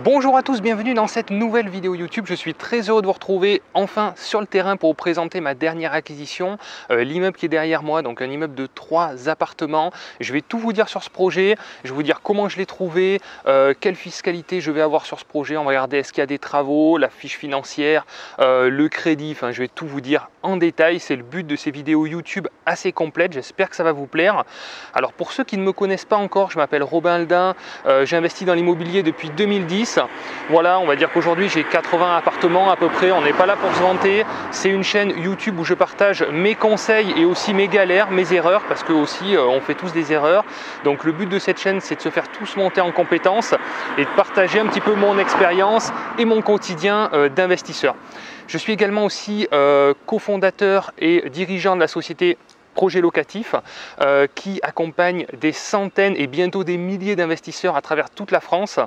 Bonjour à tous, bienvenue dans cette nouvelle vidéo YouTube. Je suis très heureux de vous retrouver enfin sur le terrain pour vous présenter ma dernière acquisition, l'immeuble qui est derrière moi, donc un immeuble de 3 appartements. Je vais tout vous dire sur ce projet, je vais vous dire comment je l'ai trouvé, quelle fiscalité je vais avoir sur ce projet. On va regarder est-ce qu'il y a des travaux, la fiche financière, le crédit, enfin je vais tout vous dire en détail. C'est le but de ces vidéos YouTube assez complètes, j'espère que ça va vous plaire. Alors pour ceux qui ne me connaissent pas encore, je m'appelle Robin Aldin, j'ai investi dans l'immobilier depuis 2010. Voilà, on va dire qu'aujourd'hui j'ai 80 appartements à peu près, on n'est pas là pour se vanter. C'est une chaîne YouTube où je partage mes conseils et aussi mes galères, mes erreurs, parce que aussi on fait tous des erreurs. Donc le but de cette chaîne, c'est de se faire tous monter en compétences et de partager un petit peu mon expérience et mon quotidien d'investisseur. Je suis également aussi cofondateur et dirigeant de la société Projet Locatif qui accompagne des centaines et bientôt des milliers d'investisseurs à travers toute la France.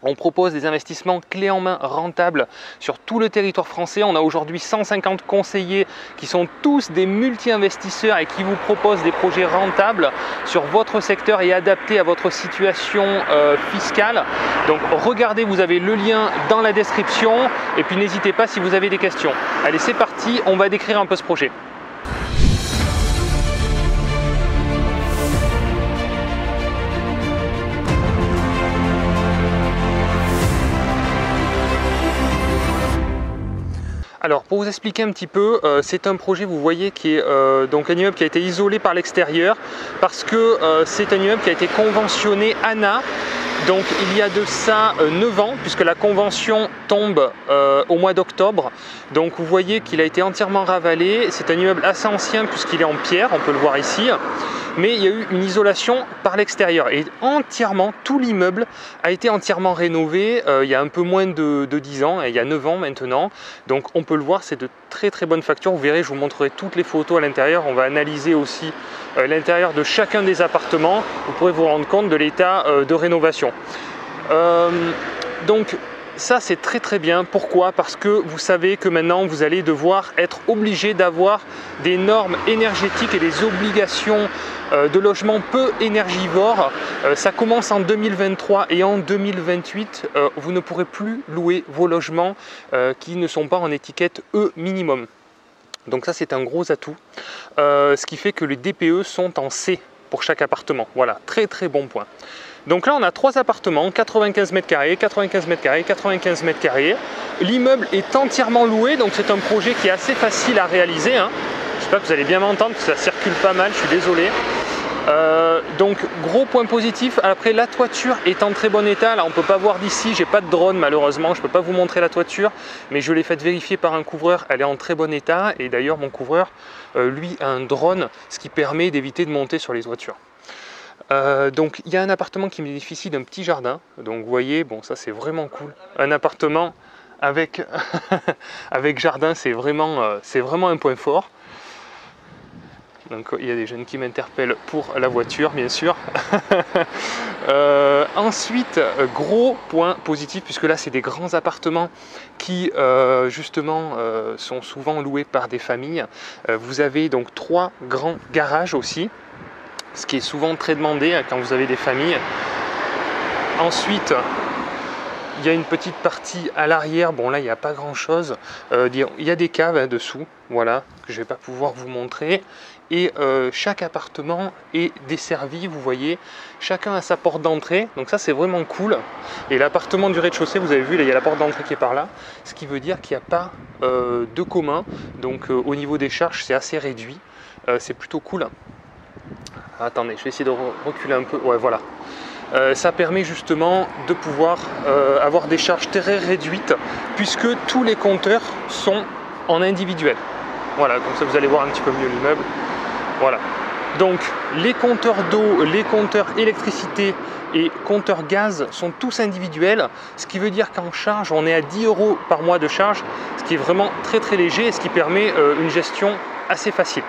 On propose des investissements clés en main rentables sur tout le territoire français. On a aujourd'hui 150 conseillers qui sont tous des multi-investisseurs et qui vous proposent des projets rentables sur votre secteur et adaptés à votre situation fiscale. Donc regardez, vous avez le lien dans la description et puis n'hésitez pas si vous avez des questions. Allez, c'est parti, on va décrire un peu ce projet. Alors pour vous expliquer un petit peu, c'est un projet, vous voyez, qui est donc un immeuble qui a été isolé par l'extérieur parce que c'est un immeuble qui a été conventionné ANA. Donc il y a de ça 9 ans puisque la convention tombe au mois d'octobre. Donc vous voyez qu'il a été entièrement ravalé. C'est un immeuble assez ancien puisqu'il est en pierre, on peut le voir ici. Mais il y a eu une isolation par l'extérieur et entièrement, tout l'immeuble a été entièrement rénové il y a un peu moins de 10 ans, il y a 9 ans maintenant. Donc on peut le voir, c'est de très très bonnes factures. Vous verrez, je vous montrerai toutes les photos à l'intérieur. On va analyser aussi l'intérieur de chacun des appartements. Vous pourrez vous rendre compte de l'état de rénovation. Donc ça c'est très très bien. Pourquoi? Parce que vous savez que maintenant vous allez devoir être obligé d'avoir des normes énergétiques et des obligations de logement peu énergivores. Ça commence en 2023 et en 2028 vous ne pourrez plus louer vos logements qui ne sont pas en étiquette E minimum. Donc ça c'est un gros atout, ce qui fait que les DPE sont en C pour chaque appartement. Voilà, très très bon point. Donc là on a 3 appartements, 95 mètres carrés, 95 mètres carrés, 95 mètres carrés. L'immeuble est entièrement loué, donc c'est un projet qui est assez facile à réaliser, hein. J'espère que vous allez bien m'entendre, parce que ça circule pas mal, je suis désolé. Donc gros point positif. Après, la toiture est en très bon état. Là on peut pas voir d'ici, j'ai pas de drone malheureusement, je peux pas vous montrer la toiture, mais je l'ai faite vérifier par un couvreur, elle est en très bon état. Et d'ailleurs mon couvreur lui a un drone, ce qui permet d'éviter de monter sur les toitures. Donc il y a un appartement qui bénéficie d'un petit jardin, donc vous voyez, bon ça c'est vraiment cool, un appartement avec, avec jardin, c'est vraiment un point fort. Donc il y a des jeunes qui m'interpellent pour la voiture bien sûr. Ensuite, gros point positif, puisque là c'est des grands appartements qui justement sont souvent loués par des familles. Vous avez donc 3 grands garages aussi, ce qui est souvent très demandé quand vous avez des familles. Ensuite, il y a une petite partie à l'arrière. Bon là il n'y a pas grand chose, il y a des caves dessous, voilà, que je ne vais pas pouvoir vous montrer. Et chaque appartement est desservi, vous voyez, chacun a sa porte d'entrée, donc ça c'est vraiment cool. Et l'appartement du rez-de-chaussée, vous avez vu, là, il y a la porte d'entrée qui est par là, ce qui veut dire qu'il n'y a pas de commun, donc au niveau des charges c'est assez réduit, c'est plutôt cool. Attendez, je vais essayer de reculer un peu, ouais voilà. Ça permet justement de pouvoir avoir des charges très réduites puisque tous les compteurs sont en individuel. Voilà, comme ça vous allez voir un petit peu mieux l'immeuble. Voilà. Donc les compteurs d'eau, les compteurs électricité et compteurs gaz sont tous individuels, ce qui veut dire qu'en charge on est à 10 € par mois de charge, ce qui est vraiment très très léger et ce qui permet une gestion assez facile.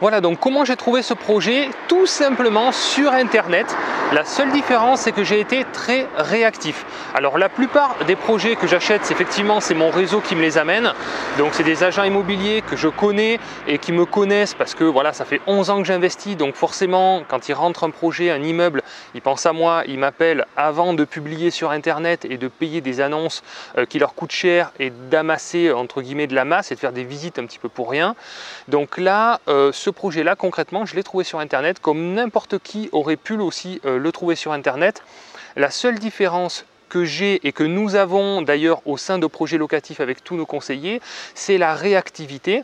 Voilà, donc comment j'ai trouvé ce projet? Tout simplement sur internet. La seule différence, c'est que j'ai été très réactif. Alors la plupart des projets que j'achète, effectivement, c'est mon réseau qui me les amène. Donc c'est des agents immobiliers que je connais et qui me connaissent parce que voilà, ça fait 11 ans que j'investis. Donc forcément, quand ils rentrent un projet, un immeuble, ils pensent à moi, ils m'appellent avant de publier sur internet et de payer des annonces qui leur coûtent cher et d'amasser entre guillemets de la masse et de faire des visites un petit peu pour rien. Donc là, ce projet-là, concrètement, je l'ai trouvé sur internet comme n'importe qui aurait pu aussi le trouver sur internet. La seule différence que j'ai et que nous avons d'ailleurs au sein de projets locatifs avec tous nos conseillers, c'est la réactivité.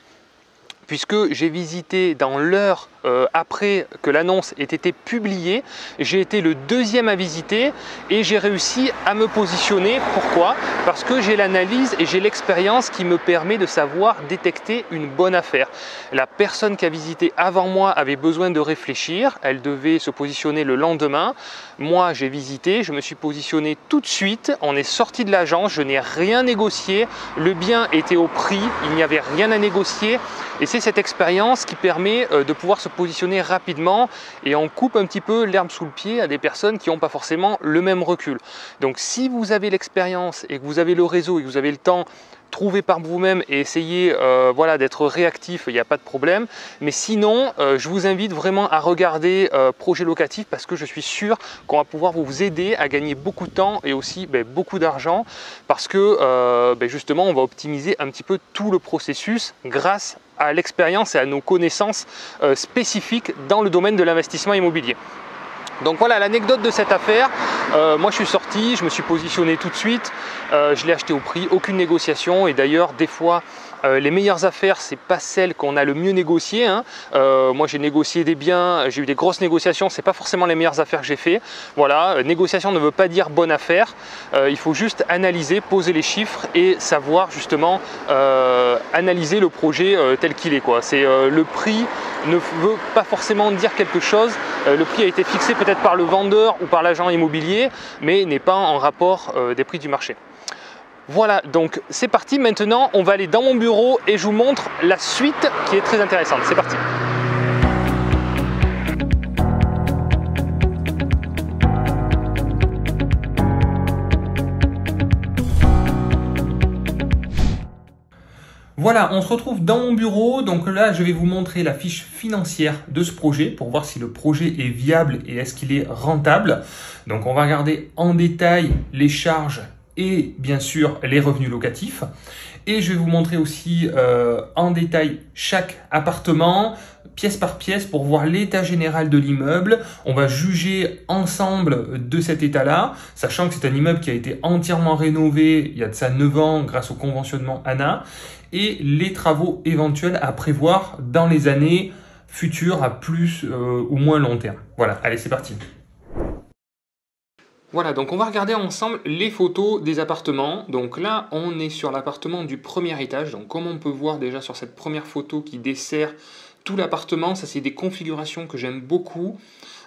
Puisque j'ai visité dans l'heure après que l'annonce ait été publiée, j'ai été le deuxième à visiter et j'ai réussi à me positionner. Pourquoi? Parce que j'ai l'analyse et j'ai l'expérience qui me permet de savoir détecter une bonne affaire. La personne qui a visité avant moi avait besoin de réfléchir, elle devait se positionner le lendemain. Moi, j'ai visité, je me suis positionné tout de suite, on est sorti de l'agence, je n'ai rien négocié, le bien était au prix, il n'y avait rien à négocier. Et c'est cette expérience qui permet de pouvoir se positionner rapidement et on coupe un petit peu l'herbe sous le pied à des personnes qui n'ont pas forcément le même recul. Donc si vous avez l'expérience et que vous avez le réseau et que vous avez le temps, trouvez par vous-même et essayez voilà, d'être réactif, il n'y a pas de problème. Mais sinon, je vous invite vraiment à regarder Projet Locatif parce que je suis sûr qu'on va pouvoir vous aider à gagner beaucoup de temps et aussi beaucoup d'argent parce que justement, on va optimiser un petit peu tout le processus grâce à l'expérience et à nos connaissances spécifiques dans le domaine de l'investissement immobilier. Donc voilà l'anecdote de cette affaire. Moi je suis sorti, je me suis positionné tout de suite, je l'ai acheté au prix, aucune négociation et d'ailleurs des fois les meilleures affaires, c'est pas celles qu'on a le mieux négociées. Hein. Moi, j'ai négocié des biens, j'ai eu des grosses négociations. C'est pas forcément les meilleures affaires que j'ai fait. Voilà, négociation ne veut pas dire bonne affaire. Il faut juste analyser, poser les chiffres et savoir justement analyser le projet tel qu'il est. C'est le prix ne veut pas forcément dire quelque chose. Le prix a été fixé peut-être par le vendeur ou par l'agent immobilier, mais n'est pas en rapport des prix du marché. Voilà, donc c'est parti. Maintenant, on va aller dans mon bureau et je vous montre la suite qui est très intéressante. C'est parti. Voilà, on se retrouve dans mon bureau. Donc là, je vais vous montrer la fiche financière de ce projet pour voir si le projet est viable et est-ce qu'il est rentable. Donc on va regarder en détail les charges et bien sûr les revenus locatifs. Et je vais vous montrer aussi en détail chaque appartement, pièce par pièce, pour voir l'état général de l'immeuble. On va juger ensemble de cet état-là, sachant que c'est un immeuble qui a été entièrement rénové il y a de ça 9 ans grâce au conventionnement ANA, et les travaux éventuels à prévoir dans les années futures à plus ou moins long terme. Voilà, allez, c'est parti. Voilà, donc on va regarder ensemble les photos des appartements. Donc là, on est sur l'appartement du premier étage. Donc comme on peut voir déjà sur cette première photo qui dessert tout l'appartement, ça c'est des configurations que j'aime beaucoup,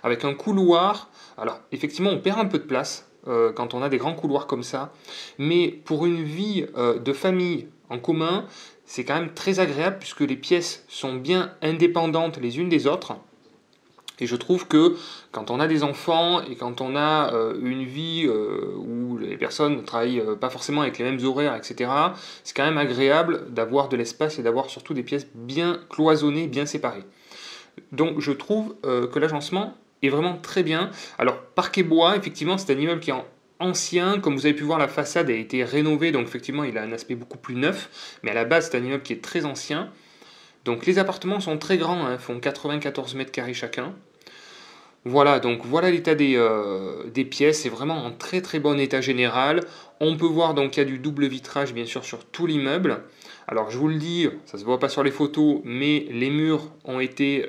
avec un couloir. Alors effectivement, on perd un peu de place quand on a des grands couloirs comme ça. Mais pour une vie de famille en commun, c'est quand même très agréable puisque les pièces sont bien indépendantes les unes des autres. Et je trouve que quand on a des enfants et quand on a une vie où les personnes ne travaillent pas forcément avec les mêmes horaires, etc., c'est quand même agréable d'avoir de l'espace et d'avoir surtout des pièces bien cloisonnées, bien séparées. Donc je trouve que l'agencement est vraiment très bien. Alors Parquet Bois, effectivement, c'est un immeuble qui est ancien. Comme vous avez pu voir, la façade a été rénovée, donc effectivement il a un aspect beaucoup plus neuf. Mais à la base, c'est un immeuble qui est très ancien. Donc les appartements sont très grands, hein, font 94 mètres carrés chacun. Voilà, donc voilà l'état des pièces, c'est vraiment en très très bon état général. On peut voir donc qu'il y a du double vitrage bien sûr sur tout l'immeuble. Alors je vous le dis, ça ne se voit pas sur les photos, mais les murs ont été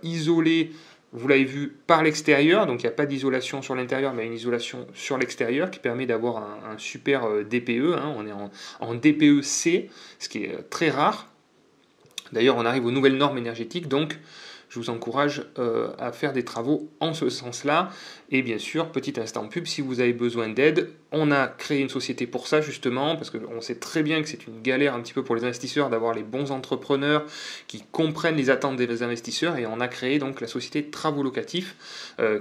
isolés, vous l'avez vu, par l'extérieur. Donc il n'y a pas d'isolation sur l'intérieur, mais une isolation sur l'extérieur qui permet d'avoir un super DPE. Hein. On est en DPE-C, ce qui est très rare. D'ailleurs, on arrive aux nouvelles normes énergétiques, donc je vous encourage à faire des travaux en ce sens-là. Et bien sûr, petit instant pub, si vous avez besoin d'aide, on a créé une société pour ça justement, parce qu'on sait très bien que c'est une galère un petit peu pour les investisseurs d'avoir les bons entrepreneurs qui comprennent les attentes des investisseurs, et on a créé donc la société Travaux Locatifs,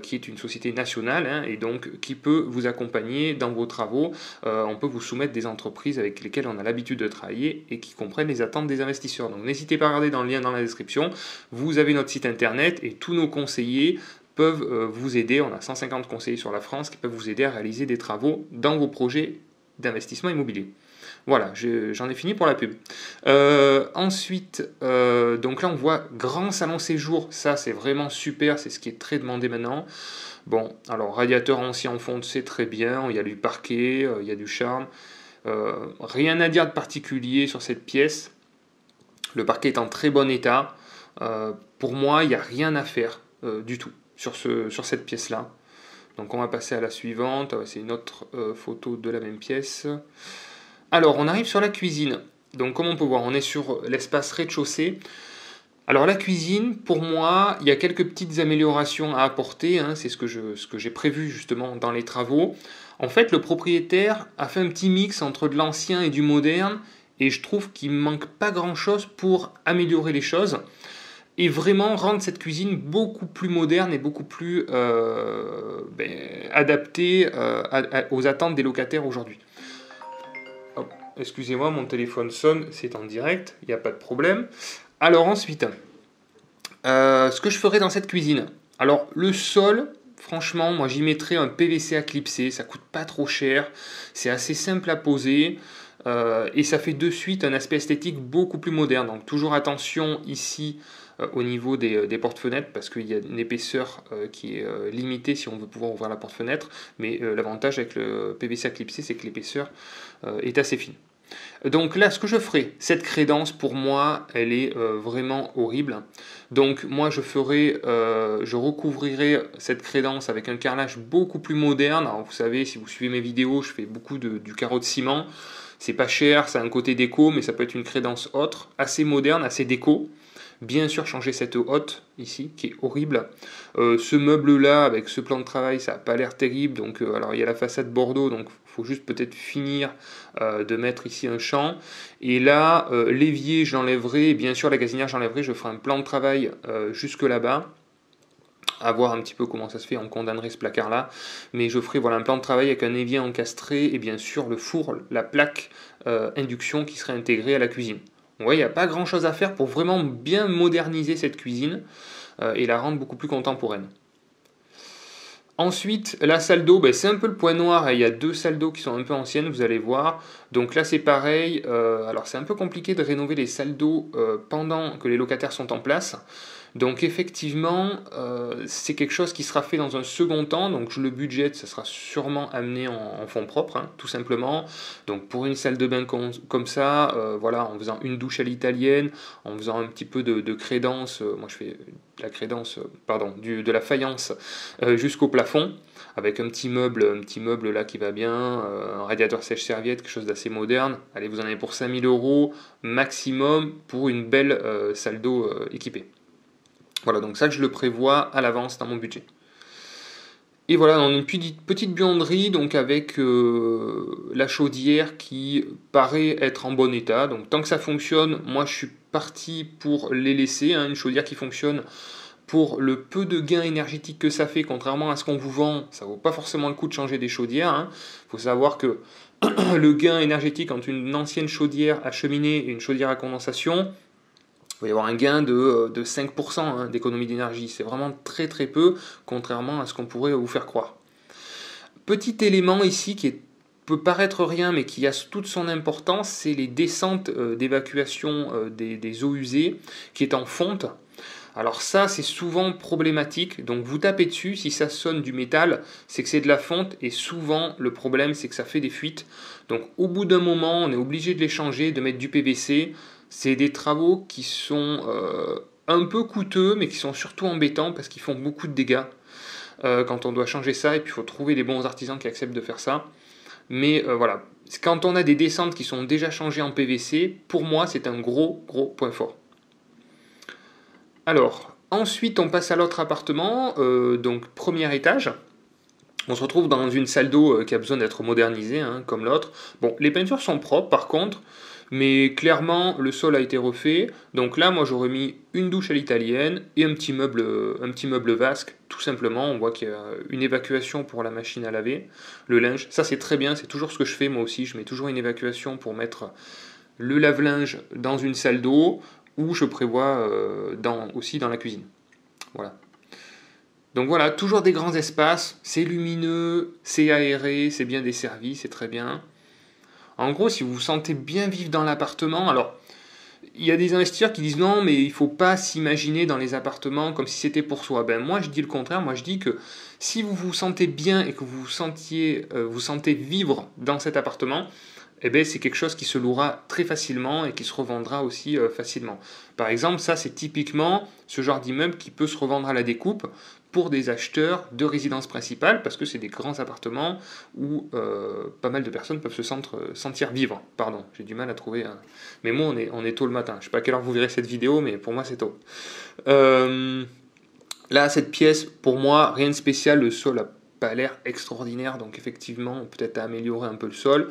qui est une société nationale, hein, et donc qui peut vous accompagner dans vos travaux. On peut vous soumettre des entreprises avec lesquelles on a l'habitude de travailler et qui comprennent les attentes des investisseurs. Donc n'hésitez pas à regarder dans le lien dans la description, vous avez notre site internet et tous nos conseillers peuvent vous aider. On a 150 conseillers sur la France qui peuvent vous aider à réaliser des travaux dans vos projets d'investissement immobilier. Voilà, j'en ai fini pour la pub. Ensuite, donc là on voit grand salon séjour, ça c'est vraiment super, c'est ce qui est très demandé maintenant. Bon, alors radiateur ancien en fonte, c'est très bien, il y a du parquet, il y a du charme. Rien à dire de particulier sur cette pièce. Le parquet est en très bon état. Pour moi, il n'y a rien à faire du tout sur cette pièce-là. Donc on va passer à la suivante. C'est une autre photo de la même pièce. Alors, on arrive sur la cuisine. Donc comme on peut voir, on est sur l'espace rez-de-chaussée. Alors la cuisine, pour moi, il y a quelques petites améliorations à apporter. Hein, c'est ce que j'ai prévu justement dans les travaux. En fait, le propriétaire a fait un petit mix entre de l'ancien et du moderne. Et je trouve qu'il ne manque pas grand-chose pour améliorer les choses. Et vraiment rendre cette cuisine beaucoup plus moderne et beaucoup plus adaptée aux attentes des locataires aujourd'hui. Excusez-moi, mon téléphone sonne, c'est en direct, il n'y a pas de problème. Alors ensuite, ce que je ferai dans cette cuisine. Alors le sol, franchement, moi j'y mettrai un PVC à clipser, ça coûte pas trop cher, c'est assez simple à poser. Et ça fait de suite un aspect esthétique beaucoup plus moderne. Donc toujours attention ici au niveau des portes-fenêtres, parce qu'il y a une épaisseur qui est limitée si on veut pouvoir ouvrir la porte-fenêtre. Mais l'avantage avec le PVC à clipser, c'est que l'épaisseur est assez fine. Donc là, ce que je ferai, cette crédence, pour moi, elle est vraiment horrible. Donc moi, je recouvrirai cette crédence avec un carrelage beaucoup plus moderne. Alors vous savez, si vous suivez mes vidéos, je fais beaucoup du carreau de ciment. C'est pas cher, ça a un côté déco, mais ça peut être une crédence autre, assez moderne, assez déco. Bien sûr, changer cette hotte ici, qui est horrible. Ce meuble-là, avec ce plan de travail, ça n'a pas l'air terrible. Donc, alors, il y a la façade Bordeaux, donc il faut juste peut-être finir de mettre ici un champ. Et là, l'évier, je l'enlèverai. Bien sûr, la gazinière, j'enlèverai. Je ferai un plan de travail jusque là-bas. À voir un petit peu comment ça se fait, on condamnerait ce placard-là. Mais je ferai voilà, un plan de travail avec un évier encastré et bien sûr le four, la plaque induction qui serait intégrée à la cuisine. Vous voyez, il n'y a pas grand-chose à faire pour vraiment bien moderniser cette cuisine et la rendre beaucoup plus contemporaine. Ensuite, la salle d'eau, c'est un peu le point noir. Il y a deux salles d'eau qui sont un peu anciennes, vous allez voir. Donc là, c'est pareil. Alors, c'est un peu compliqué de rénover les salles d'eau pendant que les locataires sont en place. Donc effectivement, c'est quelque chose qui sera fait dans un second temps. Donc le budget, ça sera sûrement amené en fonds propres, hein, tout simplement. Donc pour une salle de bain comme ça, voilà, en faisant une douche à l'italienne, en faisant un petit peu de crédence, moi je fais la crédence, de la faïence jusqu'au plafond, avec un petit meuble là qui va bien, un radiateur sèche-serviette, quelque chose d'assez moderne. Allez, vous en avez pour 5 000 € maximum pour une belle salle d'eau équipée. Voilà, donc ça je le prévois à l'avance dans mon budget. Et voilà, on a une petite buanderie donc avec la chaudière qui paraît être en bon état. Donc tant que ça fonctionne, moi je suis parti pour les laisser. Hein, une chaudière qui fonctionne pour le peu de gain énergétique que ça fait, contrairement à ce qu'on vous vend, ça vaut pas forcément le coup de changer des chaudières. Hein. Faut savoir que le gain énergétique entre une ancienne chaudière à cheminée et une chaudière à condensation, il va y avoir un gain de 5% hein, d'économie d'énergie. C'est vraiment très très peu, contrairement à ce qu'on pourrait vous faire croire. Petit élément ici qui peut paraître rien, mais qui a toute son importance, c'est les descentes d'évacuation des eaux usées, qui est en fonte. Alors ça, c'est souvent problématique, donc vous tapez dessus, si ça sonne du métal, c'est que c'est de la fonte, et souvent, le problème, c'est que ça fait des fuites. Donc au bout d'un moment, on est obligé de les changer, de mettre du PVC. C'est des travaux qui sont un peu coûteux, mais qui sont surtout embêtants parce qu'ils font beaucoup de dégâts quand on doit changer ça. Et puis il faut trouver les bons artisans qui acceptent de faire ça. Mais voilà, quand on a des descentes qui sont déjà changées en PVC, pour moi c'est un gros point fort. Alors, ensuite on passe à l'autre appartement, donc premier étage. On se retrouve dans une salle d'eau qui a besoin d'être modernisée, hein, comme l'autre. Bon, les peintures sont propres par contre, mais clairement le sol a été refait. Donc là, moi j'aurais mis une douche à l'italienne et un petit meuble vasque, tout simplement. On voit qu'il y a une évacuation pour la machine à laver, le linge. Ça c'est très bien, c'est toujours ce que je fais moi aussi. Je mets toujours une évacuation pour mettre le lave-linge dans une salle d'eau, ou je prévois aussi dans la cuisine. Voilà. Donc voilà, toujours des grands espaces, c'est lumineux, c'est aéré, c'est bien desservi, c'est très bien. En gros, si vous vous sentez bien vivre dans l'appartement, alors il y a des investisseurs qui disent non, mais il ne faut pas s'imaginer dans les appartements comme si c'était pour soi. Ben moi je dis le contraire, moi je dis que si vous vous sentez bien et que vous sentez vivre dans cet appartement, eh ben, c'est quelque chose qui se louera très facilement et qui se revendra aussi facilement. Par exemple, ça c'est typiquement ce genre d'immeuble qui peut se revendre à la découpe pour des acheteurs de résidence principale, parce que c'est des grands appartements où pas mal de personnes peuvent se sentir vivre. Pardon, j'ai du mal à trouver. Mais moi, on est tôt le matin. Je ne sais pas à quelle heure vous verrez cette vidéo, mais pour moi, c'est tôt. Là, cette pièce, pour moi, rien de spécial. Le sol n'a pas l'air extraordinaire, donc effectivement, peut-être à améliorer un peu le sol.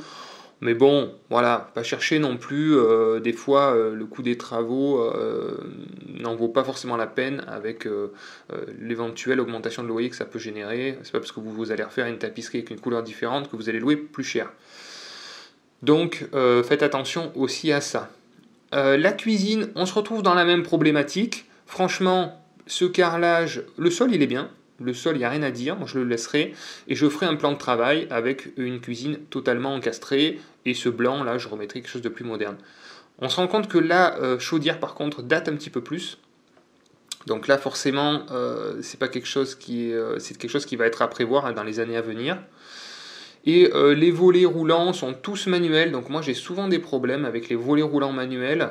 Mais bon, voilà, pas chercher non plus, des fois le coût des travaux n'en vaut pas forcément la peine avec l'éventuelle augmentation de loyer que ça peut générer. C'est pas parce que vous allez refaire une tapisserie avec une couleur différente que vous allez louer plus cher. Donc faites attention aussi à ça. La cuisine, on se retrouve dans la même problématique. Franchement, ce carrelage, le sol il est bien. Le sol, il n'y a rien à dire, moi je le laisserai, et je ferai un plan de travail avec une cuisine totalement encastrée, et ce blanc, là, je remettrai quelque chose de plus moderne. On se rend compte que la chaudière, par contre, date un petit peu plus, donc là, forcément, c'est pas quelque chose c'est quelque chose qui va être à prévoir hein, dans les années à venir. Et les volets roulants sont tous manuels, donc moi j'ai souvent des problèmes avec les volets roulants manuels,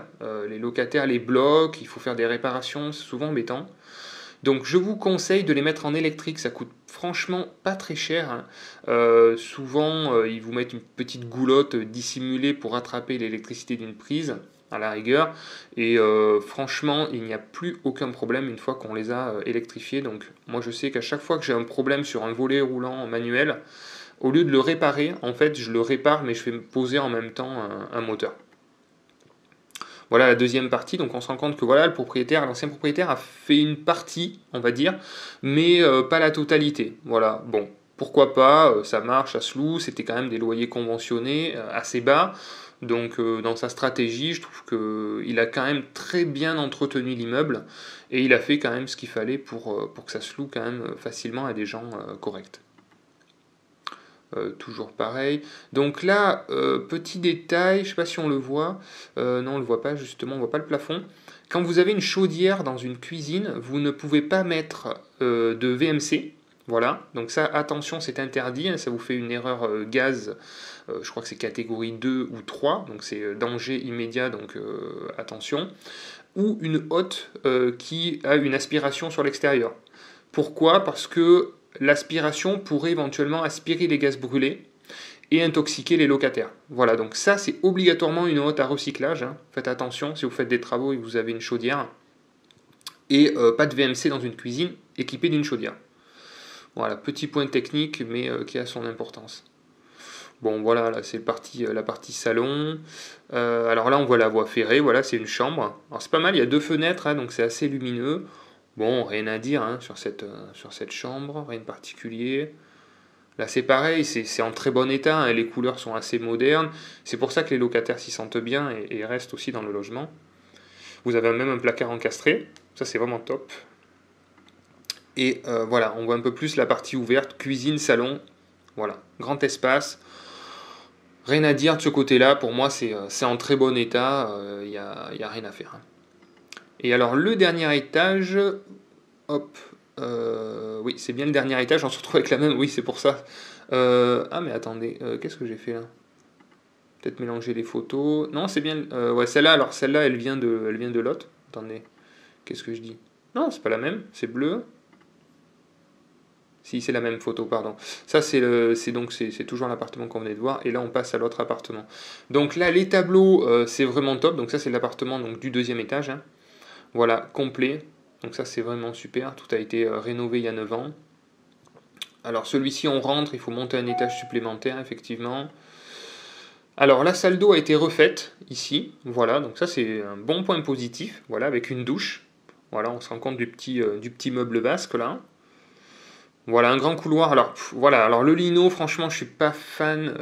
les locataires les bloquent, il faut faire des réparations, c'est souvent embêtant. Donc je vous conseille de les mettre en électrique, ça coûte franchement pas très cher. Hein. Souvent ils vous mettent une petite goulotte dissimulée pour attraper l'électricité d'une prise, à la rigueur. Et franchement il n'y a plus aucun problème une fois qu'on les a électrifiés. Donc moi je sais qu'à chaque fois que j'ai un problème sur un volet roulant manuel, au lieu de le réparer, en fait je le répare mais je fais poser en même temps un moteur. Voilà la deuxième partie, donc on se rend compte que voilà, l'ancien propriétaire a fait une partie, on va dire, mais pas la totalité. Voilà, bon, pourquoi pas, ça marche, ça se loue, c'était quand même des loyers conventionnés, assez bas, donc dans sa stratégie, je trouve qu'il a quand même très bien entretenu l'immeuble, et il a fait quand même ce qu'il fallait pour que ça se loue quand même facilement à des gens corrects. Toujours pareil. Donc là, petit détail, je ne sais pas si on le voit, non on ne le voit pas justement, on ne voit pas le plafond. Quand vous avez une chaudière dans une cuisine, vous ne pouvez pas mettre de VMC, voilà, donc ça attention c'est interdit, hein, ça vous fait une erreur gaz, je crois que c'est catégorie 2 ou 3, donc c'est danger immédiat, donc attention, ou une hotte qui a une aspiration sur l'extérieur. Pourquoi? Parce que l'aspiration pourrait éventuellement aspirer les gaz brûlés et intoxiquer les locataires. Voilà, donc ça c'est obligatoirement une hotte à recyclage. Hein. Faites attention si vous faites des travaux et que vous avez une chaudière. Et pas de VMC dans une cuisine équipée d'une chaudière. Voilà, petit point technique mais qui a son importance. Bon voilà, là c'est la partie salon. Alors là on voit la voie ferrée, voilà c'est une chambre. Alors c'est pas mal, il y a deux fenêtres, hein, donc c'est assez lumineux. Bon, rien à dire hein, sur cette chambre, rien de particulier. Là, c'est pareil, c'est en très bon état, hein, les couleurs sont assez modernes. C'est pour ça que les locataires s'y sentent bien et restent aussi dans le logement. Vous avez même un placard encastré, ça c'est vraiment top. Et voilà, on voit un peu plus la partie ouverte, cuisine, salon. Voilà, grand espace. Rien à dire de ce côté-là, pour moi c'est en très bon état, il n'y a rien à faire. Hein. Et alors le dernier étage, hop, oui c'est bien le dernier étage, on se retrouve avec la même, oui c'est pour ça. Ah mais attendez, qu'est-ce que j'ai fait là? Peut-être mélanger les photos. Non c'est bien, ouais celle-là, alors celle-là elle vient de l'autre. Attendez, qu'est-ce que je dis? Non c'est pas la même, c'est bleu. Si c'est la même photo, pardon. Ça c'est toujours l'appartement qu'on venait de voir, et là on passe à l'autre appartement. Donc là les tableaux c'est vraiment top, donc ça c'est l'appartement du deuxième étage. Hein. Voilà, complet. Donc ça c'est vraiment super. Tout a été rénové il y a 9 ans. Alors celui-ci, on rentre, il faut monter un étage supplémentaire, effectivement. Alors la salle d'eau a été refaite ici, voilà, donc ça c'est un bon point positif, voilà, avec une douche. Voilà, on se rend compte du petit meuble basque là. Voilà, un grand couloir. Alors voilà, alors le lino, franchement, je suis pas fan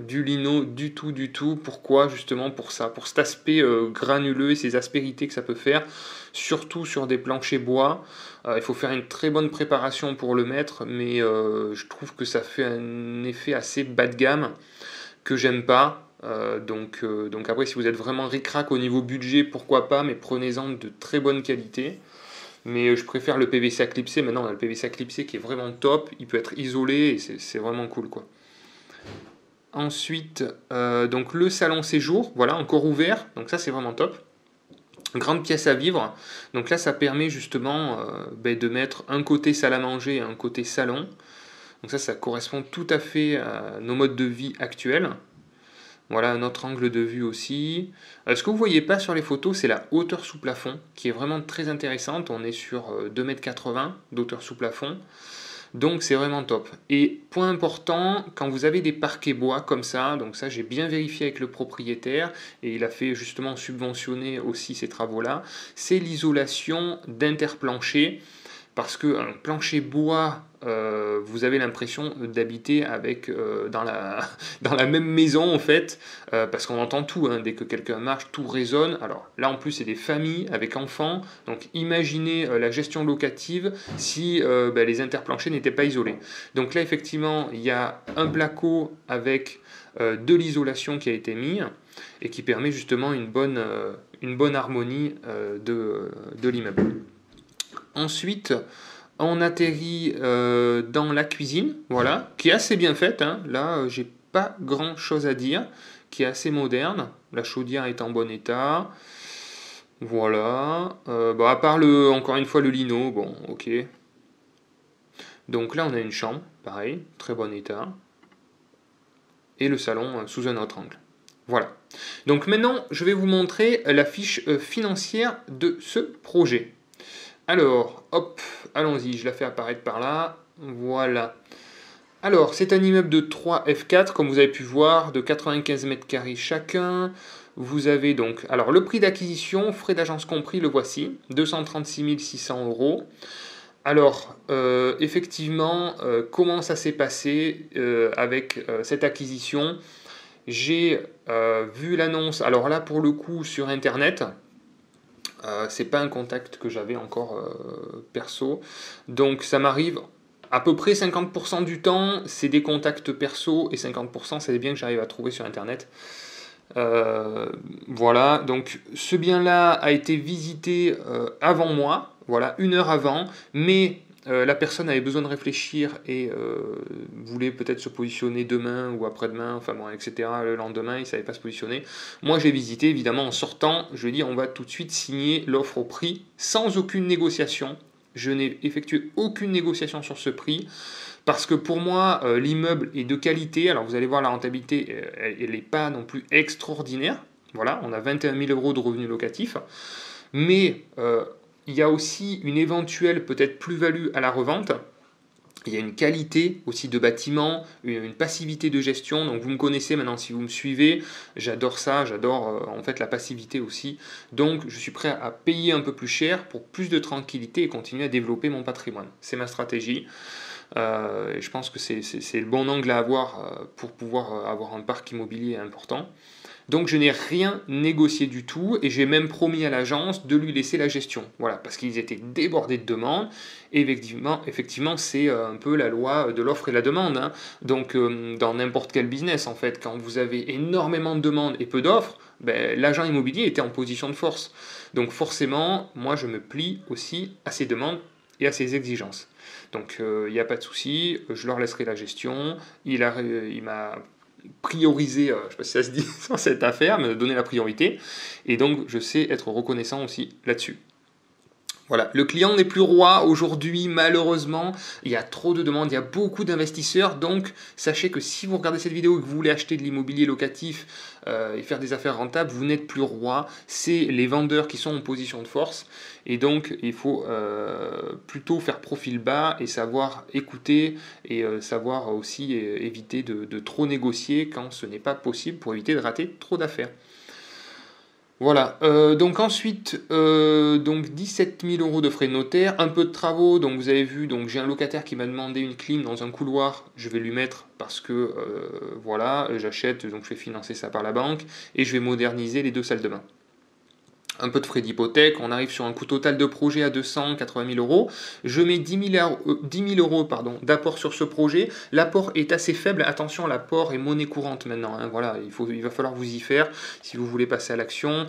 du lino du tout, du tout. Pourquoi? Justement pour ça, pour cet aspect granuleux et ces aspérités que ça peut faire, surtout sur des planchers bois. Il faut faire une très bonne préparation pour le mettre, mais je trouve que ça fait un effet assez bas de gamme que j'aime pas. Donc après, si vous êtes vraiment ric-rac au niveau budget, pourquoi pas, mais prenez-en de très bonne qualité. Mais je préfère le PVC à clipser. Maintenant, on a le PVC à clipser qui est vraiment top. Il peut être isolé et c'est vraiment cool, quoi. Ensuite, donc le salon séjour, voilà, encore ouvert. Donc ça, c'est vraiment top. Grande pièce à vivre. Donc là, ça permet justement de mettre un côté salle à manger et un côté salon. Donc ça correspond tout à fait à nos modes de vie actuels. Voilà un autre angle de vue aussi. Ce que vous ne voyez pas sur les photos, c'est la hauteur sous plafond, qui est vraiment très intéressante. On est sur 2,80 m d'hauteur sous plafond. Donc c'est vraiment top. Et point important, quand vous avez des parquets bois comme ça, donc ça j'ai bien vérifié avec le propriétaire, et il a fait justement subventionner aussi ces travaux-là, c'est l'isolation d'interplancher. Parce qu'un plancher bois, vous avez l'impression d'habiter avec dans la même maison en fait, parce qu'on entend tout, hein, dès que quelqu'un marche, tout résonne. Alors là en plus c'est des familles avec enfants, donc imaginez la gestion locative si les interplanchers n'étaient pas isolés. Donc là effectivement il y a un placo avec de l'isolation qui a été mis et qui permet justement une bonne harmonie de l'immeuble. Ensuite, on atterrit dans la cuisine, voilà, qui est assez bien faite. Hein. Là, j'ai pas grand chose à dire, qui est assez moderne. La chaudière est en bon état. Voilà. À part encore une fois le lino, bon, ok. Donc là, on a une chambre, pareil, très bon état. Et le salon sous un autre angle. Voilà. Donc maintenant, je vais vous montrer la fiche financière de ce projet. Alors, hop, allons-y, je la fais apparaître par là. Voilà. Alors, c'est un immeuble de 3 F4, comme vous avez pu voir, de 95 mètres carrés chacun. Vous avez donc, alors le prix d'acquisition, frais d'agence compris, le voici, 236 600 €. Alors, effectivement, comment ça s'est passé avec cette acquisition? J'ai vu l'annonce, alors là pour le coup sur Internet. C'est pas un contact que j'avais encore perso, donc ça m'arrive à peu près 50% du temps, c'est des contacts perso et 50% c'est des biens que j'arrive à trouver sur internet. Voilà, donc ce bien-là a été visité avant moi, voilà, 1 heure avant, mais la personne avait besoin de réfléchir et voulait peut-être se positionner demain ou après-demain, enfin bon, etc. Le lendemain, il ne savait pas se positionner. Moi, j'ai visité, évidemment, en sortant, je lui ai dit, on va tout de suite signer l'offre au prix, sans aucune négociation. Je n'ai effectué aucune négociation sur ce prix, parce que pour moi, l'immeuble est de qualité. Alors, vous allez voir, la rentabilité, elle n'est pas non plus extraordinaire. Voilà, on a 21 000 € de revenus locatifs. Mais il y a aussi une éventuelle peut-être plus-value à la revente. Il y a une qualité aussi de bâtiment, une passivité de gestion. Donc vous me connaissez maintenant si vous me suivez. J'adore ça, j'adore en fait la passivité aussi. Donc je suis prêt à payer un peu plus cher pour plus de tranquillité et continuer à développer mon patrimoine. C'est ma stratégie. Et je pense que c'est le bon angle à avoir pour pouvoir avoir un parc immobilier important. Donc je n'ai rien négocié du tout et j'ai même promis à l'agence de lui laisser la gestion. Voilà, parce qu'ils étaient débordés de demandes. Et effectivement c'est un peu la loi de l'offre et la demande. Hein. Donc dans n'importe quel business en fait, quand vous avez énormément de demandes et peu d'offres, l'agent immobilier était en position de force. Donc forcément, moi je me plie aussi à ces demandes et à ces exigences. Donc il n'y a pas de souci, je leur laisserai la gestion. Il m'a prioriser, je ne sais pas si ça se dit dans cette affaire, mais donner la priorité. Et donc, je sais être reconnaissant aussi là-dessus. Voilà, le client n'est plus roi aujourd'hui, malheureusement, il y a trop de demandes, il y a beaucoup d'investisseurs, donc sachez que si vous regardez cette vidéo et que vous voulez acheter de l'immobilier locatif et faire des affaires rentables, vous n'êtes plus roi, c'est les vendeurs qui sont en position de force, et donc il faut plutôt faire profil bas et savoir écouter et savoir aussi éviter de trop négocier quand ce n'est pas possible pour éviter de rater trop d'affaires. Voilà, donc ensuite, donc 17 000 € de frais de notaire, un peu de travaux, donc vous avez vu, donc j'ai un locataire qui m'a demandé une clim dans un couloir, je vais lui mettre parce que, voilà, j'achète, donc je vais financer ça par la banque, et je vais moderniser les 2 salles de bain. Un peu de frais d'hypothèque, on arrive sur un coût total de projet à 280 000 €. Je mets 10 000 € d'apport sur ce projet. L'apport est assez faible. Attention, l'apport est monnaie courante maintenant. Hein. Voilà, il va falloir vous y faire. Si vous voulez passer à l'action,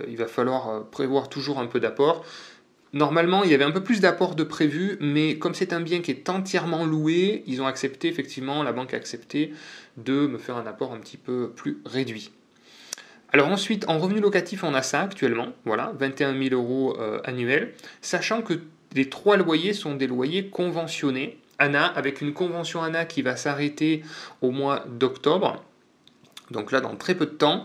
il va falloir prévoir toujours un peu d'apport. Normalement, il y avait un peu plus d'apport de prévu, mais comme c'est un bien qui est entièrement loué, ils ont accepté, effectivement, la banque a accepté de me faire un apport un petit peu plus réduit. Alors ensuite, en revenu locatif, on a ça actuellement, voilà, 21 000 € annuels, sachant que les 3 loyers sont des loyers conventionnés, ANA, avec une convention ANA qui va s'arrêter au mois d'octobre, donc là dans très peu de temps,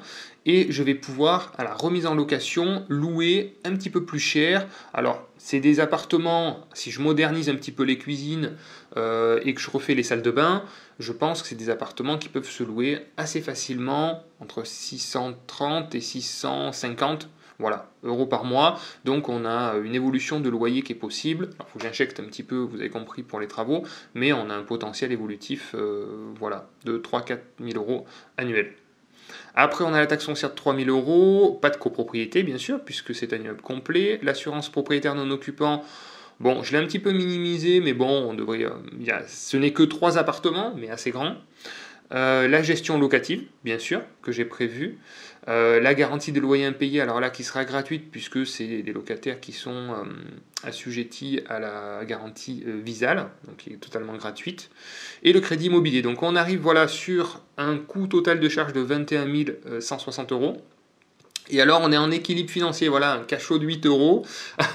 et je vais pouvoir, à la remise en location, louer un petit peu plus cher. Alors, c'est des appartements, si je modernise un petit peu les cuisines et que je refais les salles de bain, je pense que c'est des appartements qui peuvent se louer assez facilement, entre 630 et 650 voilà, euros par mois. Donc on a une évolution de loyer qui est possible. Il faut que j'injecte un petit peu, vous avez compris, pour les travaux, mais on a un potentiel évolutif voilà, de 3-4 000 € annuels. Après, on a la taxe foncière de 3 000 €, pas de copropriété, bien sûr, puisque c'est un immeuble complet. L'assurance propriétaire non occupant, bon, je l'ai un petit peu minimisé, mais bon, on devrait, ce n'est que 3 appartements, mais assez grands. La gestion locative, bien sûr, que j'ai prévue. La garantie des loyers impayés, alors là, qui sera gratuite, puisque c'est des locataires qui sont assujettis à la garantie Visale, donc qui est totalement gratuite. Et le crédit immobilier. Donc on arrive voilà, sur un coût total de charge de 21 160 €. Et alors on est en équilibre financier, voilà, un cash flow de 8 €,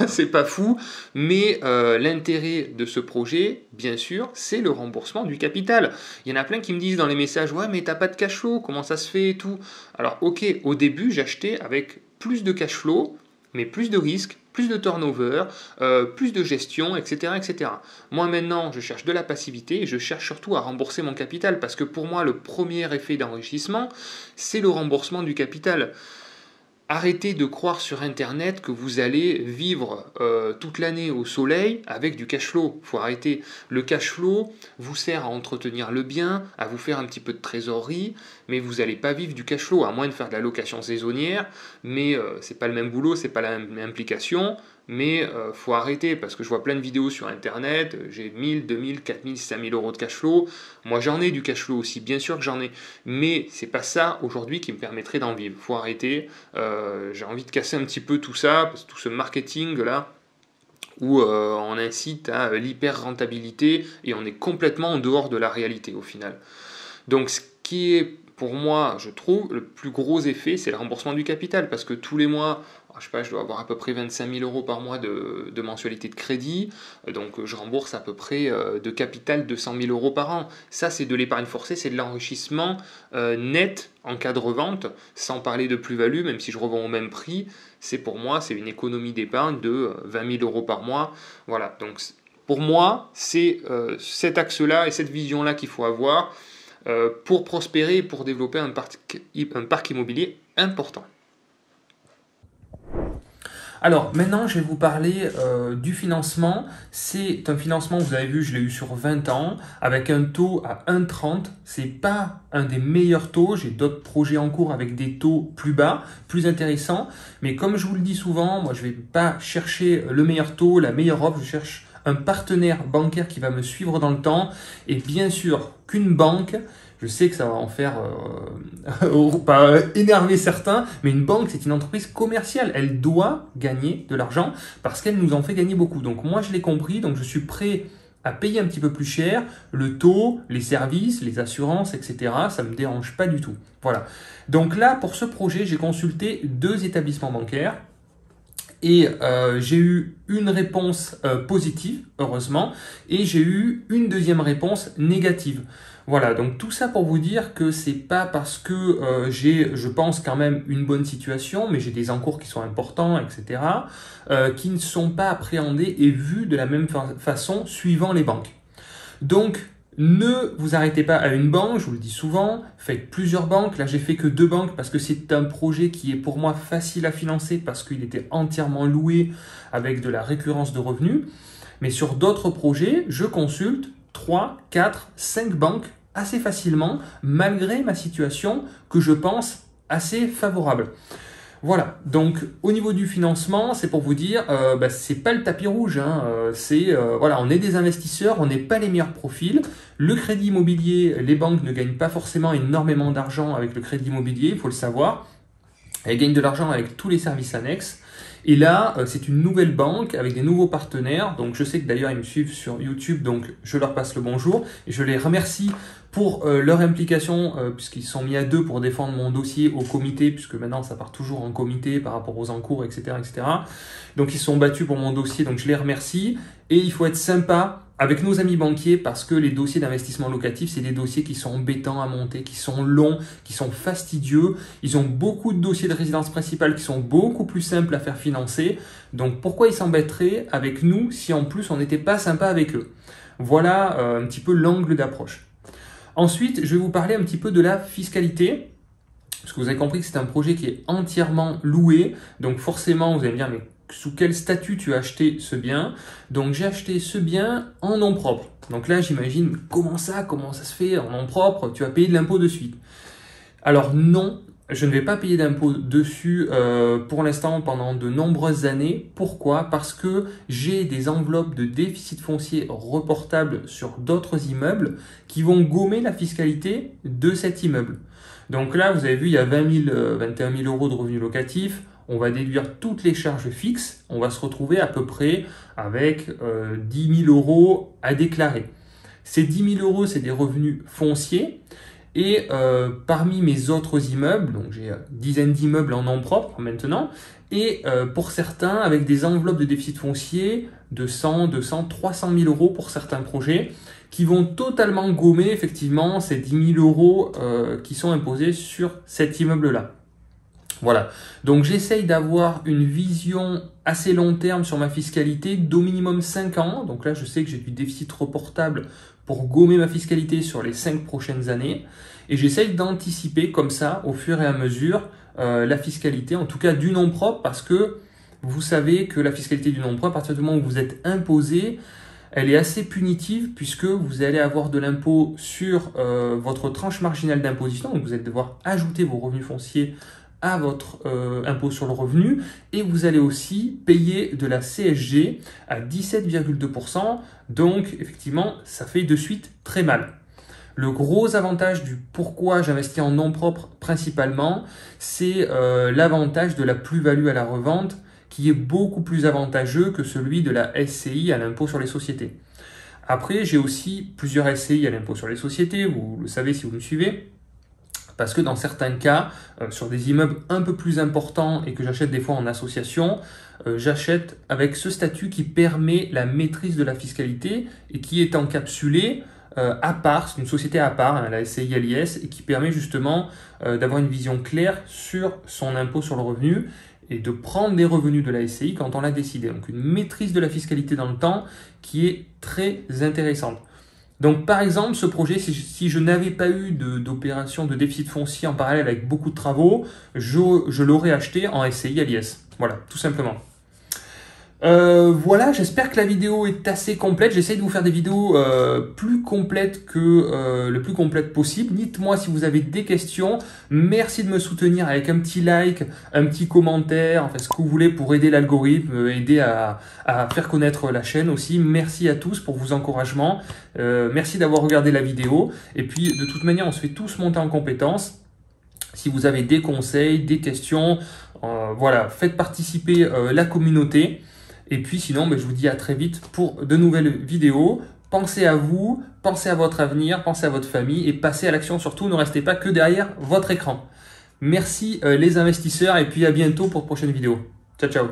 c'est pas fou, mais l'intérêt de ce projet, bien sûr, c'est le remboursement du capital. Il y en a plein qui me disent dans les messages, ouais mais t'as pas de cash flow, comment ça se fait et tout. Alors ok, au début j'achetais avec plus de cash flow, mais plus de risques, plus de turnover, plus de gestion, etc., etc. Moi maintenant, je cherche de la passivité et je cherche surtout à rembourser mon capital, parce que pour moi, le premier effet d'enrichissement, c'est le remboursement du capital. Arrêtez de croire sur Internet que vous allez vivre toute l'année au soleil avec du cash flow. Il faut arrêter. Le cash flow vous sert à entretenir le bien, à vous faire un petit peu de trésorerie, mais vous n'allez pas vivre du cash flow, à moins de faire de la location saisonnière, mais c'est pas le même boulot, c'est pas la même implication. Mais faut arrêter, parce que je vois plein de vidéos sur Internet, j'ai 1000, 2000, 4000, 5000 € de cash flow. Moi j'en ai du cash flow aussi, bien sûr que j'en ai, mais c'est pas ça aujourd'hui qui me permettrait d'en vivre. Faut arrêter, j'ai envie de casser un petit peu tout ça, parce que tout ce marketing là, où on incite à l'hyper rentabilité et on est complètement en dehors de la réalité au final. Donc ce qui est pour moi, je trouve, le plus gros effet, c'est le remboursement du capital, parce que tous les mois, je sais pas, je dois avoir à peu près 25 000 € par mois de mensualité de crédit, donc je rembourse à peu près de capital 200 000 € par an. Ça, c'est de l'épargne forcée, c'est de l'enrichissement net en cas de revente, sans parler de plus-value, même si je revends au même prix, c'est pour moi, c'est une économie d'épargne de 20 000 € par mois. Voilà, donc pour moi, c'est cet axe-là et cette vision-là qu'il faut avoir pour prospérer et pour développer un parc immobilier important. Alors maintenant je vais vous parler du financement. C'est un financement, vous avez vu, je l'ai eu sur 20 ans avec un taux à 1,30. C'est pas un des meilleurs taux, j'ai d'autres projets en cours avec des taux plus bas, plus intéressants. Mais comme je vous le dis souvent, moi je vais pas chercher le meilleur taux, la meilleure offre, je cherche un partenaire bancaire qui va me suivre dans le temps. Et bien sûr qu'une banque, je sais que ça va en faire pas énerver certains, mais une banque, c'est une entreprise commerciale. Elle doit gagner de l'argent parce qu'elle nous en fait gagner beaucoup. Donc moi, je l'ai compris, donc je suis prêt à payer un petit peu plus cher le taux, les services, les assurances, etc. Ça ne me dérange pas du tout. Voilà. Donc là, pour ce projet, j'ai consulté 2 établissements bancaires. Et j'ai eu une réponse positive, heureusement, et j'ai eu une deuxième réponse négative. Voilà, donc tout ça pour vous dire que c'est pas parce que j'ai, je pense, quand même une bonne situation, mais j'ai des encours qui sont importants, etc., qui ne sont pas appréhendés et vus de la même façon suivant les banques. Donc, ne vous arrêtez pas à une banque, je vous le dis souvent, faites plusieurs banques. Là, j'ai fait que 2 banques parce que c'est un projet qui est pour moi facile à financer parce qu'il était entièrement loué avec de la récurrence de revenus. Mais sur d'autres projets, je consulte 3, 4, 5 banques assez facilement malgré ma situation que je pense assez favorable. Voilà, donc au niveau du financement, c'est pour vous dire, c'est pas le tapis rouge, hein, voilà, on est des investisseurs, on n'est pas les meilleurs profils. Le crédit immobilier, les banques ne gagnent pas forcément énormément d'argent avec le crédit immobilier, il faut le savoir. Elles gagnent de l'argent avec tous les services annexes. Et là, c'est une nouvelle banque avec des nouveaux partenaires. Donc, je sais que d'ailleurs, ils me suivent sur YouTube, donc je leur passe le bonjour. Et je les remercie pour leur implication, puisqu'ils sont mis à 2 pour défendre mon dossier au comité, puisque maintenant, ça part toujours en comité par rapport aux encours, etc., etc. Donc, ils se sont battus pour mon dossier, donc je les remercie. Et il faut être sympa avec nos amis banquiers parce que les dossiers d'investissement locatif, c'est des dossiers qui sont embêtants à monter, qui sont longs, qui sont fastidieux. Ils ont beaucoup de dossiers de résidence principale qui sont beaucoup plus simples à faire financer. Donc pourquoi ils s'embêteraient avec nous si en plus on n'était pas sympa avec eux? Voilà un petit peu l'angle d'approche. Ensuite, je vais vous parler un petit peu de la fiscalité. Parce que vous avez compris que c'est un projet qui est entièrement loué. Donc forcément, vous allez me dire, mais sous quel statut tu as acheté ce bien? Donc j'ai acheté ce bien en nom propre. Donc là, j'imagine, comment ça se fait en nom propre? Tu vas payer de l'impôt de suite. Alors non, je ne vais pas payer d'impôt dessus pour l'instant pendant de nombreuses années. Pourquoi? Parce que j'ai des enveloppes de déficit foncier reportables sur d'autres immeubles qui vont gommer la fiscalité de cet immeuble. Donc là, vous avez vu, il y a 21 000 euros de revenus locatifs. On va déduire toutes les charges fixes. On va se retrouver à peu près avec 10 000 euros à déclarer. Ces 10 000 euros, c'est des revenus fonciers. Et parmi mes autres immeubles, donc j'ai dizaines d'immeubles en nom propre maintenant, et pour certains avec des enveloppes de déficit foncier de 100, 200, 300 000 euros pour certains projets, qui vont totalement gommer effectivement ces 10 000 euros qui sont imposés sur cet immeuble-là. Voilà, donc j'essaye d'avoir une vision assez long terme sur ma fiscalité d'au minimum 5 ans. Donc là, je sais que j'ai du déficit reportable pour gommer ma fiscalité sur les 5 prochaines années. Et j'essaye d'anticiper comme ça, au fur et à mesure, la fiscalité, en tout cas du nom propre, parce que vous savez que la fiscalité du nom propre, à partir du moment où vous êtes imposé, elle est assez punitive puisque vous allez avoir de l'impôt sur votre tranche marginale d'imposition. Donc vous allez devoir ajouter vos revenus fonciers à votre impôt sur le revenu et vous allez aussi payer de la CSG à 17,2%. Donc effectivement, ça fait de suite très mal. Le gros avantage du pourquoi j'investis en nom propre principalement, c'est l'avantage de la plus-value à la revente qui est beaucoup plus avantageux que celui de la SCI à l'impôt sur les sociétés. Après, j'ai aussi plusieurs SCI à l'impôt sur les sociétés, vous le savez si vous me suivez. Parce que dans certains cas, sur des immeubles un peu plus importants et que j'achète des fois en association, j'achète avec ce statut qui permet la maîtrise de la fiscalité et qui est encapsulé à part, c'est une société à part, hein, la SCI LIS, et qui permet justement d'avoir une vision claire sur son impôt sur le revenu et de prendre les revenus de la SCI quand on l'a décidé. Donc une maîtrise de la fiscalité dans le temps qui est très intéressante. Donc par exemple, ce projet, si je n'avais pas eu d'opération de déficit foncier en parallèle avec beaucoup de travaux, je l'aurais acheté en SCI LIS. Voilà, tout simplement. Voilà, j'espère que la vidéo est assez complète. J'essaye de vous faire des vidéos plus complètes que le plus complète possible. Dites-moi si vous avez des questions. Merci de me soutenir avec un petit like, un petit commentaire, enfin ce que vous voulez pour aider l'algorithme, aider à faire connaître la chaîne aussi. Merci à tous pour vos encouragements. Merci d'avoir regardé la vidéo. Et puis de toute manière, on se fait tous monter en compétences. Si vous avez des conseils, des questions, voilà, faites participer la communauté. Et puis sinon, je vous dis à très vite pour de nouvelles vidéos. Pensez à vous, pensez à votre avenir, pensez à votre famille et passez à l'action surtout. Ne restez pas que derrière votre écran. Merci les investisseurs et puis à bientôt pour de prochaines vidéos. Ciao, ciao.